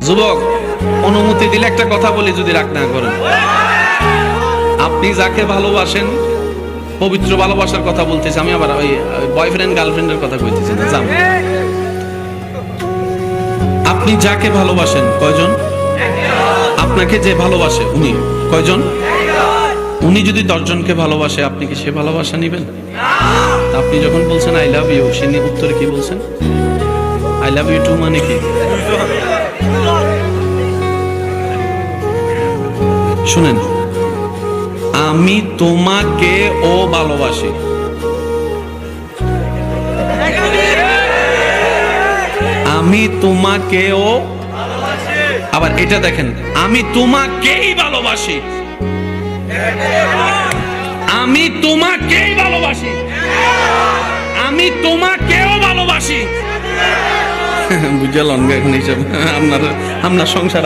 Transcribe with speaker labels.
Speaker 1: যুবক, অনুমতি দিলে একটা কথা বলি, যদি রাগ না করেন। আপনি যাকে ভালোবাসেন, পবিত্র ভালোবাসার কথা বলতেছি আমি, আবার ওই বয়ফ্রেন্ড গার্লফ্রেন্ডের কথা কইতেছি না। জান, আপনি যাকে ভালোবাসেন কয়জন? আপনাকে যে ভালোবাসে উনি কয়জন? উনি যদি 10 জনকে ভালোবাসে, আপনি কি সে ভালোবাসা নিবেন? আপনি যখন বলছেন আই লাভ ইউ, সে উত্তরে কি বলছেন? আই লাভ ইউ টু মানে কি? শুনেন, আমি তোমাকে ও ভালোবাসি, আমি তোমাকেও। আবার এটা দেখেন, আমি তোমাকেই ভালোবাসি, আমি তোমাকেই ভালোবাসি, আমি তোমাকেও ভালোবাসি। বুঝলাম এখন এইসব আপনার সংসার